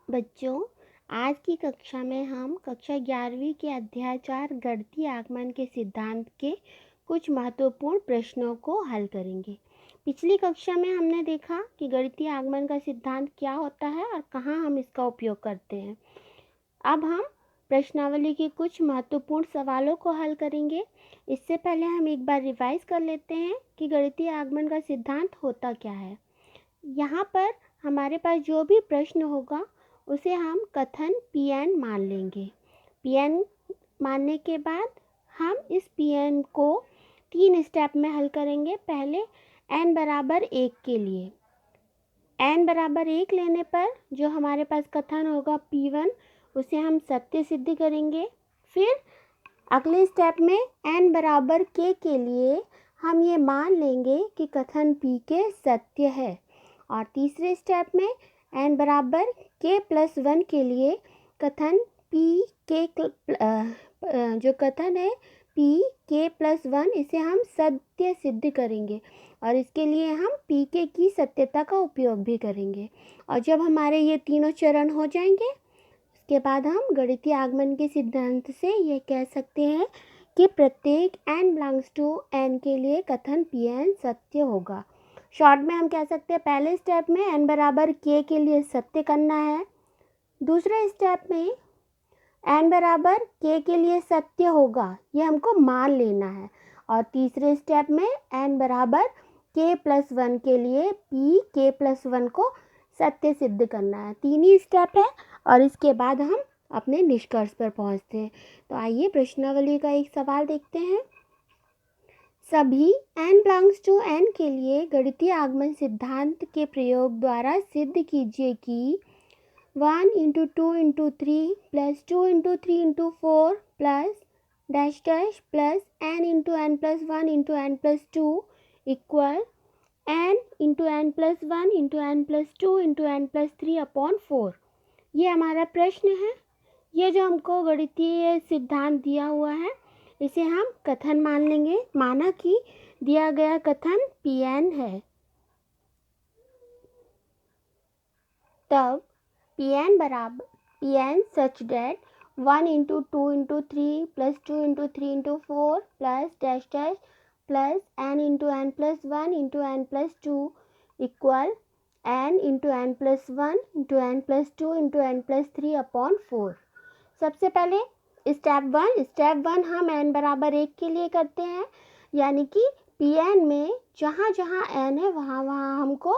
बच्चों, आज की कक्षा में हम कक्षा 11वीं के अध्याय 4 गणितीय आगमन के सिद्धांत के कुछ महत्वपूर्ण प्रश्नों को हल करेंगे। पिछली कक्षा में हमने देखा कि गणितीय आगमन का सिद्धांत क्या होता है और कहाँ हम इसका उपयोग करते हैं। अब हम प्रश्नावली के कुछ महत्वपूर्ण सवालों को हल करेंगे। इससे पहले हम एक बार रिवाइज कर लेते हैं कि गणितीय आगमन का सिद्धांत होता क्या है। यहाँ पर हमारे पास जो भी प्रश्न होगा उसे हम कथन Pn मान लेंगे। Pn मानने के बाद हम इस Pn को 3 स्टेप में हल करेंगे। पहले n बराबर 1 के लिए n बराबर 1 लेने पर जो हमारे पास कथन होगा P1 उसे हम सत्य सिद्ध करेंगे। फिर अगले स्टेप में n बराबर k के लिए हम ये मान लेंगे कि कथन Pk सत्य है। और तीसरे स्टेप में n बराबर k+1 के लिए कथन जो कथन है Pk+1 इसे हम सत्य सिद्ध करेंगे और इसके लिए हम Pk की सत्यता का उपयोग भी करेंगे। और जब हमारे ये तीनों चरण हो जाएंगे उसके बाद हम गणितीय आगमन के सिद्धांत से ये कह सकते हैं कि प्रत्येक n बिलोंग्स टू n के लिए कथन Pn सत्य होगा। शॉर्ट में हम कह सकते हैं पहले स्टेप में n बराबर k के लिए सत्य करना है, दूसरे स्टेप में n बराबर k के लिए सत्य होगा ये हमको मान लेना है, और तीसरे स्टेप में n बराबर k+1 के लिए Pk+1 को सत्य सिद्ध करना है। तीन ही स्टेप है और इसके बाद हम अपने निष्कर्ष पर पहुंचते हैं। तो आइए प्रश्नावली का एक सवाल देखते हैं। सभी n बिलोंग्स टू n के लिए गणितीय आगमन सिद्धांत के प्रयोग द्वारा सिद्ध कीजिए कि 1 × 2 × 3 + 2 × 3 × 4 plus dash dash plus n × n + 1 × n + 2 equal n × n + 1 × n + 2 × n + 3 upon 4। ये हमारा प्रश्न है। ये जो हमको गणितीय सिद्धांत दिया हुआ है इसे हम कथन मान लेंगे। माना कि दिया गया कथन Pn है, तब Pn बराबर Pn सच date 1 × 2 × 3 + 2 × 3 × 4 plus dash dash plus n × n + 1 × n + 2 equal n × n + 1 × n + 2 × n + 3 upon 4। सबसे पहले स्टेप वन हम n बराबर 1 के लिए करते हैं, यानी कि Pn में जहाँ जहाँ n है वहाँ वहाँ हमको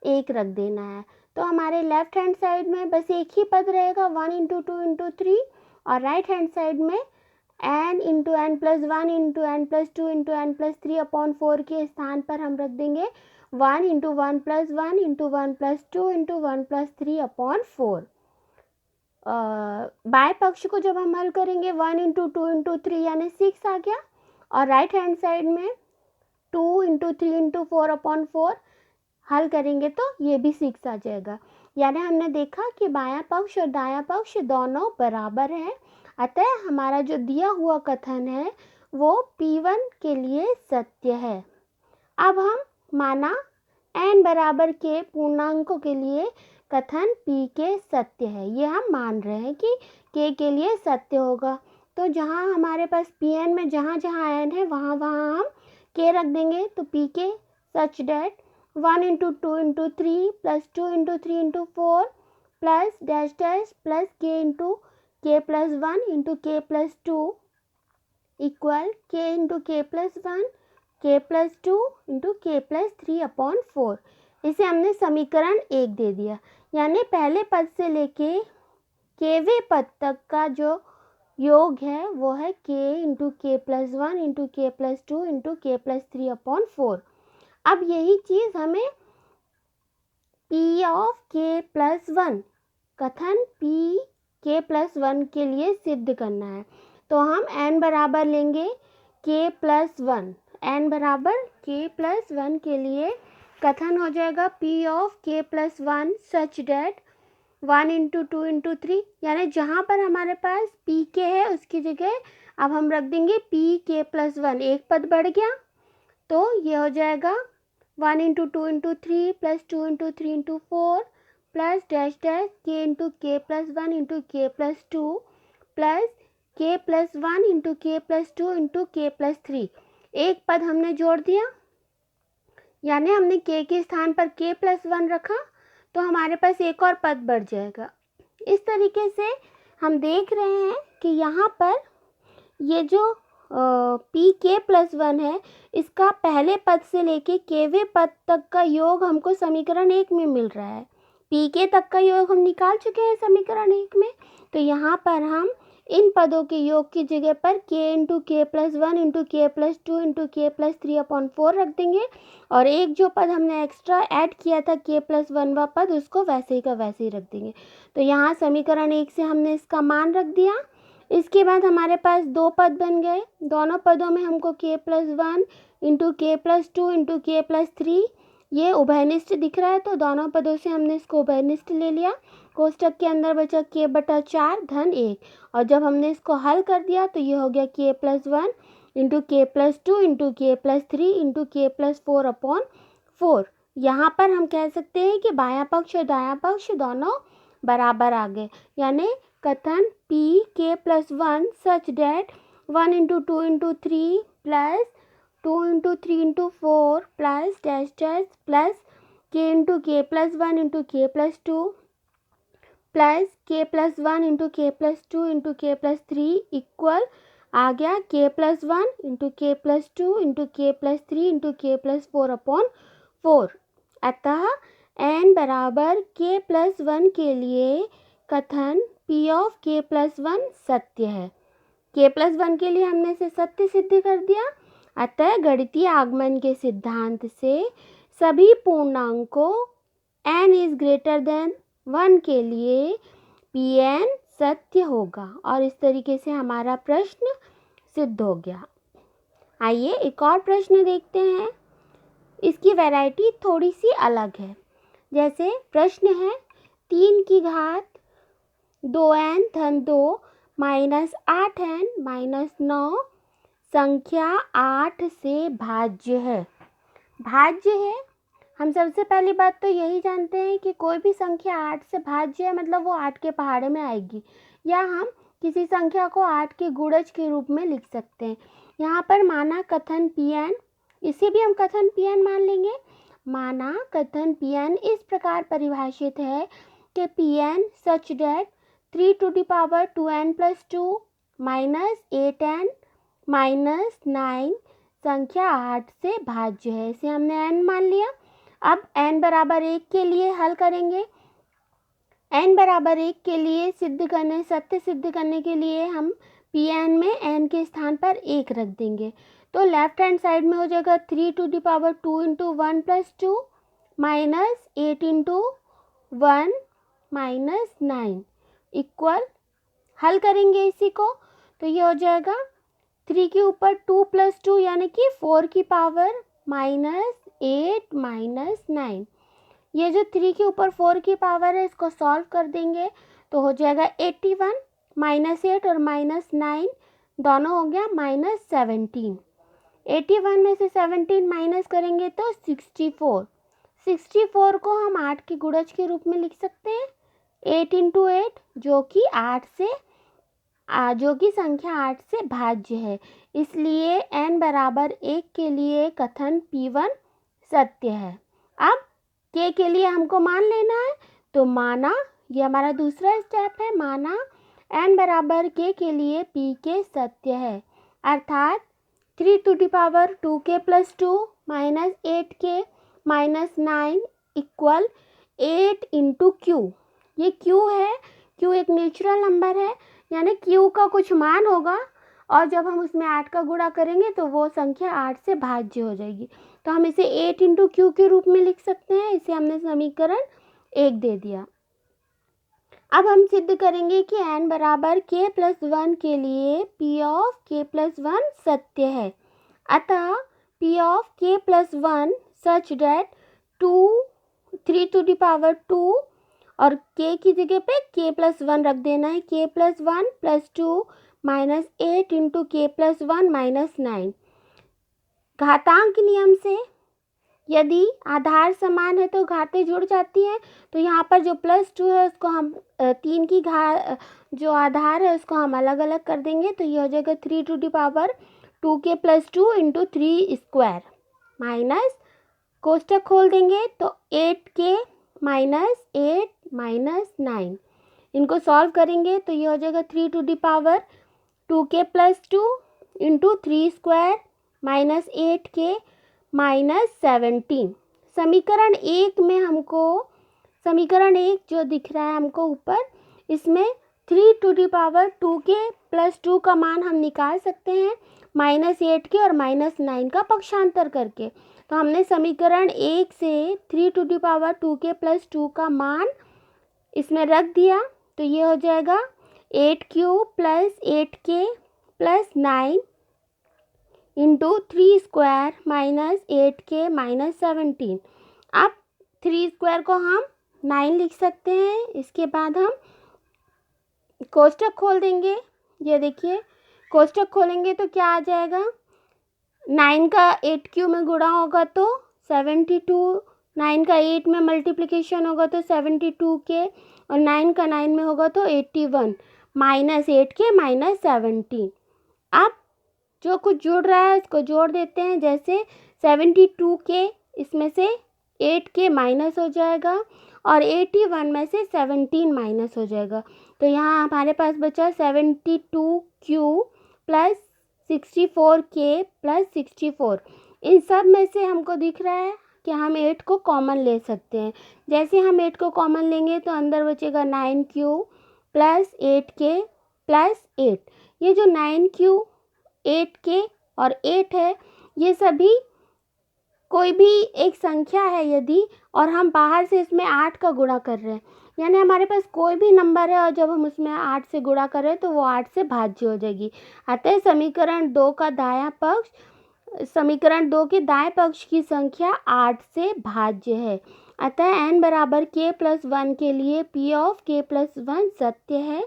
1 रख देना है। तो हमारे लेफ्ट हैंड साइड में बस एक ही पद रहेगा 1 × 2 × 3, और राइट हैंड साइड में n × n + 1 × n + 2 × n + 3 upon 4 के स्थान पर हम रख देंगे 1 × 1 + 1 × 1 + 2 × 1 + 3 अपॉन 4। बाएं पक्ष को जब हम हल करेंगे 1 × 2 × 3 यानी 6 आ गया, और राइट हैंड साइड में 2 × 3 × 4 अपॉन 4 हल करेंगे तो ये भी 6 आ जाएगा। यानी हमने देखा कि बायां पक्ष और दायां पक्ष दोनों बराबर है, अतः हमारा जो दिया हुआ कथन है वो P1 के लिए सत्य है। अब हम माना n बराबर k पूर्णांकों के लिए कथन Pk सत्य है, ये हम मान रहे हैं कि k के लिए सत्य होगा। तो जहाँ हमारे पास Pn में जहाँ जहाँ n है वहाँ वहाँ हम k रख देंगे। तो Pk सच date 1 × 2 × 3 + 2 × 3 × 4 plus dash dash plus k × k+1 × k+2 equal k × k+1 k+2 × k+3 upon 4। इसे हमने समीकरण 1 दे दिया, यानी पहले पद से लेके kवें पद तक का जो योग है वो है k × k+1 × k+2 × k+3 upon 4। अब यही चीज़ हमें Pk+1 कथन Pk+1 के लिए सिद्ध करना है। तो हम n बराबर लेंगे k+1, n बराबर k+1 के लिए कथन हो जाएगा Pk+1 सच डेट 1 × 2 × 3, यानी जहाँ पर हमारे पास Pk है उसकी जगह अब हम रख देंगे Pk+1, एक पद बढ़ गया तो ये हो जाएगा 1 × 2 × 3 + 2 × 3 × 4 प्लस डैश डैश के इंटू के प्लस वन इंटू के प्लस टू प्लस के प्लस वन इंटू के प्लस टू इंटू के प्लस थ्री। एक पद हमने जोड़ दिया, यानी हमने के स्थान पर के प्लस वन रखा तो हमारे पास एक और पद बढ़ जाएगा। इस तरीके से हम देख रहे हैं कि यहाँ पर ये जो पी के प्लस वन है, इसका पहले पद से लेके केवे पद तक का योग हमको समीकरण 1 में मिल रहा है। पी के तक का योग हम निकाल चुके हैं समीकरण 1 में, तो यहाँ पर हम इन पदों के योग की जगह पर के इंटू के प्लस वन इंटू के प्लस टू इंटू के प्लस थ्री अपॉन 4 रख देंगे, और एक जो पद हमने एक्स्ट्रा ऐड किया था के प्लस वनवा पद, उसको वैसे ही का वैसे ही रख देंगे। तो यहाँ समीकरण 1 से हमने इसका मान रख दिया। इसके बाद हमारे पास दो पद बन गए, दोनों पदों में हमको के प्लस वन इंटू के प्लस टू इंटू के प्लस थ्री ये उभयनिष्ठ दिख रहा है, तो दोनों पदों से हमने इसको उभयनिष्ठ ले लिया। कोष्टक के अंदर बचा के बटा 4 धन 1, और जब हमने इसको हल कर दिया तो ये हो गया के प्लस वन इंटू के प्लस टू इंटू के प्लस थ्री इंटू के प्लस 4 अपॉन 4। यहाँ पर हम कह सकते हैं कि बायां पक्ष और दायां पक्ष दोनों बराबर आ गए, यानी कथन पी के plus one such that 1 into two into three plus 2 into three into four plus dash dash plus के इंटू के प्लस वन इंटू के प्लस टू प्लस के प्लस वन इंटू के प्लस टू इंटू के plus three equal आ गया के plus one into के plus two into के प्लस थ्री इंटू के प्लस 4 अपॉन 4। अतः n बराबर के प्लस वन के लिए कथन p ऑफ के प्लस वन सत्य है। के प्लस वन के लिए हमने इसे सत्य सिद्ध कर दिया। अतः गणितीय आगमन के सिद्धांत से सभी पूर्णांकों n इज ग्रेटर देन 1 के लिए Pn सत्य होगा, और इस तरीके से हमारा प्रश्न सिद्ध हो गया। आइए एक और प्रश्न देखते हैं। इसकी वैरायटी थोड़ी सी अलग है। जैसे प्रश्न है 3 की घात 2n धन 2 माइनस 8n माइनस 9 संख्या 8 से भाज्य है। भाज्य है, हम सबसे पहली बात तो यही जानते हैं कि कोई भी संख्या 8 से भाज्य है मतलब वो 8 के पहाड़े में आएगी, या हम किसी संख्या को 8 के गुणज के रूप में लिख सकते हैं। यहाँ पर माना कथन Pn, इसे भी हम कथन Pn मान लेंगे। माना कथन Pn इस प्रकार परिभाषित है कि Pn such that 3 to the power 2n plus 2 minus 8n minus 9 संख्या 8 से भाज्य है। इसे हमने n मान लिया। अब n बराबर 1 के लिए हल करेंगे। n बराबर 1 के लिए सत्य सिद्ध करने के लिए हम Pn में n के स्थान पर 1 रख देंगे, तो लेफ्ट हैंड साइड में हो जाएगा 3 to the power 2 into 1 plus 2 minus 8 into 1 minus 9 equal, हल करेंगे इसी को तो ये हो जाएगा 3 के ऊपर 2 प्लस 2 यानी कि 4 की पावर माइनस 8 माइनस 9। ये जो 3 के ऊपर 4 की पावर है इसको सॉल्व कर देंगे तो हो जाएगा 81 माइनस 8 और माइनस 9 दोनों हो गया माइनस 17। 81 में से 17 माइनस करेंगे तो 64। 64 को हम 8 के गुणज के रूप में लिख सकते हैं 8 इंटू 8 जो कि संख्या 8 से भाज्य है। इसलिए n बराबर 1 के लिए कथन P1 सत्य है। अब k के लिए हमको मान लेना है, तो माना, ये हमारा दूसरा स्टेप है, माना n बराबर k के लिए pk सत्य है, अर्थात 3 to the power 2k plus 2 minus 8k minus 9 equal 8 into Q. ये q है, q एक नेचुरल नंबर है, यानी q का कुछ मान होगा और जब हम उसमें 8 का गुणा करेंगे तो वो संख्या 8 से भाज्य हो जाएगी। तो हम इसे 8 इंटू क्यू के रूप में लिख सकते हैं। इसे हमने समीकरण 1 दे दिया। अब हम सिद्ध करेंगे कि n बराबर k प्लस 1 के लिए p ऑफ k प्लस 1 सत्य है। अतः p of k plus 1 such that 3 to the power 2 और k की जगह पे k प्लस 1 रख देना है, k plus 1 plus 2 minus 8 into k plus 1 minus 9। घातांक नियम से यदि आधार समान है तो घातें जुड़ जाती हैं। तो यहाँ पर जो +2 है उसको हम 3 की जो आधार है उसको हम अलग अलग कर देंगे। तो ये हो जाएगा 3 + 2 इंटू 3 स्क्वायर माइनस कोष्टक खोल देंगे तो 8k माइनस 8 माइनस 9, इनको सॉल्व करेंगे तो ये हो जाएगा 3 + 2 into 3 square minus 8k minus 17। समीकरण 1 जो दिख रहा है हमको ऊपर, इसमें 3 + 2 का मान हम निकाल सकते हैं -8k और -9 का पक्षांतर करके। तो हमने समीकरण 1 से 3 + 2 का मान इसमें रख दिया। तो ये हो जाएगा 8 + 8k + 9 into 3 square minus 8k minus 17। अब 3 स्क्वायर को हम 9 लिख सकते हैं। इसके बाद हम कोष्टक खोल देंगे। ये देखिए कोष्टक खोलेंगे तो क्या आ जाएगा, 9 का 8q में गुणा होगा तो 72, 9 का 8 में मल्टीप्लिकेशन होगा तो 72k और 9 का 9 में होगा तो 81 माइनस 8k माइनस 17। अब जो कुछ जुड़ रहा है उसको जोड़ देते हैं। जैसे 72k इसमें से 8k माइनस हो जाएगा और 81 में से 17 माइनस हो जाएगा। तो यहाँ हमारे पास बचा 72q प्लस 64k प्लस 64। इन सब में से हमको दिख रहा है कि हम 8 को कॉमन ले सकते हैं। जैसे हम 8 को कॉमन लेंगे तो अंदर बचेगा 9q प्लस 8k प्लस 8। ये जो 9q 8k और 8 है, ये सभी कोई भी एक संख्या है यदि, और हम बाहर से इसमें 8 का गुणा कर रहे हैं, यानी हमारे पास कोई भी नंबर है और जब हम उसमें 8 से गुणा कर रहे हैं तो वो 8 से भाज्य हो जाएगी। अतः समीकरण 2 के दाएं पक्ष की संख्या 8 से भाज्य है। अतः n बराबर k + 1 के लिए p ऑफ k + 1 सत्य है।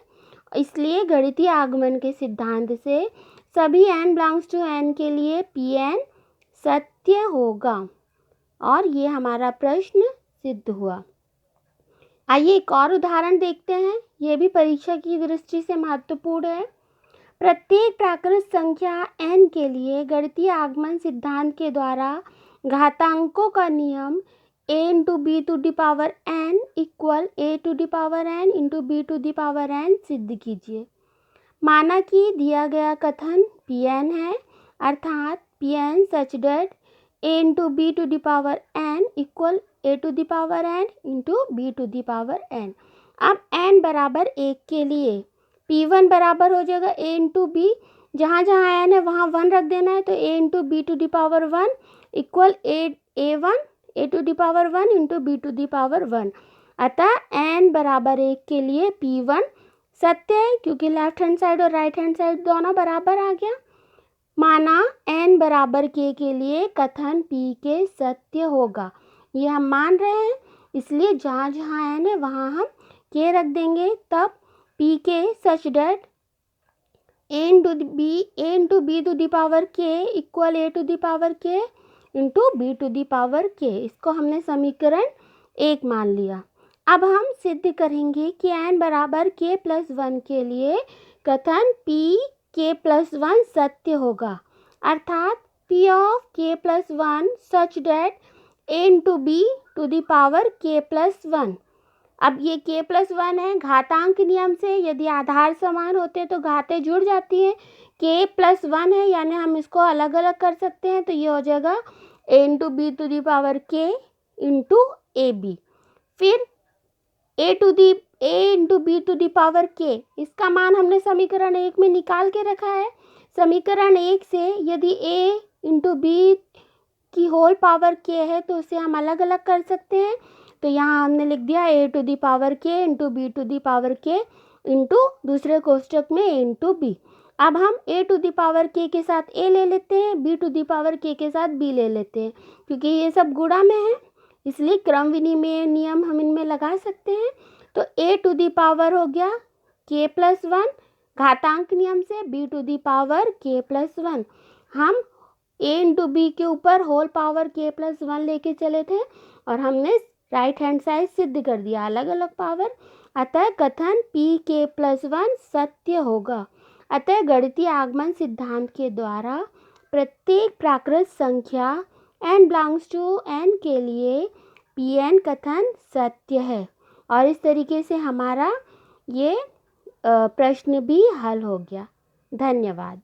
इसलिए गणितीय आगमन के सिद्धांत से सभी n बिलोंग्स टू n के लिए Pn सत्य होगा। और ये हमारा प्रश्न सिद्ध हुआ। आइए एक और उदाहरण देखते हैं, ये भी परीक्षा की दृष्टि से महत्वपूर्ण है। प्रत्येक प्राकृत संख्या n के लिए गणितीय आगमन सिद्धांत के द्वारा घातांकों का नियम a × b⁴n equal a⁴n × b⁴n सिद्ध कीजिए। माना कि दिया गया कथन Pn है, अर्थात Pn such that a × b⁴n equal a⁴n × b⁴n। अब n बराबर 1 के लिए P1 बराबर हो जाएगा a × b, जहाँ जहाँ n है वहाँ 1 रख देना है। तो a × b⁴1 equal a1 a⁴1 × b⁴1। अतः n बराबर 1 के लिए P1 सत्य है, क्योंकि लेफ्ट हैंड साइड और राइट हैंड साइड दोनों बराबर आ गया। माना n बराबर k के लिए कथन p के सत्य होगा, ये हम मान रहे हैं। इसलिए जहाँ जहाँ n है वहाँ हम k रख देंगे। तब p के सच that a × b⁴k equal a⁴k × b⁴k। इसको हमने समीकरण 1 मान लिया। अब हम सिद्ध करेंगे कि n बराबर k + 1 के लिए कथन p k + 1 सत्य होगा, अर्थात p of k + 1 such that a × b⁴k + 1। अब ये k + 1 है, घातांक नियम से यदि आधार समान होते तो घातें जुड़ जाती हैं। k + 1 है, यानी हम इसको अलग अलग कर सकते हैं। तो ये हो जाएगा a × b⁴k × ab। फिर a × b⁴k, इसका मान हमने समीकरण 1 में निकाल के रखा है। समीकरण 1 से यदि a × b की होल पावर k है तो उसे हम अलग अलग कर सकते हैं। तो यहाँ हमने लिख दिया a⁴k × b⁴k इंटू दूसरे कोष्टक में a × b। अब हम a⁴k के साथ a ले लेते हैं, b⁴k के साथ b ले लेते हैं, क्योंकि ये सब गुणा में है इसलिए क्रम विनिमय नियम हम इनमें लगा सकते हैं। तो a⁴ हो गया k + 1, घातांक नियम से b⁴k + 1। हम a इंटू बी के ऊपर होल पावर k+1 लेके चले थे और हमने राइट हैंड साइड सिद्ध कर दिया अलग अलग पावर। अतः कथन pk+1 सत्य होगा। अतः गणितीय आगमन सिद्धांत के द्वारा प्रत्येक प्राकृत संख्या n बिलोंग्स टू n के लिए pn कथन सत्य है। और इस तरीके से हमारा ये प्रश्न भी हल हो गया। धन्यवाद।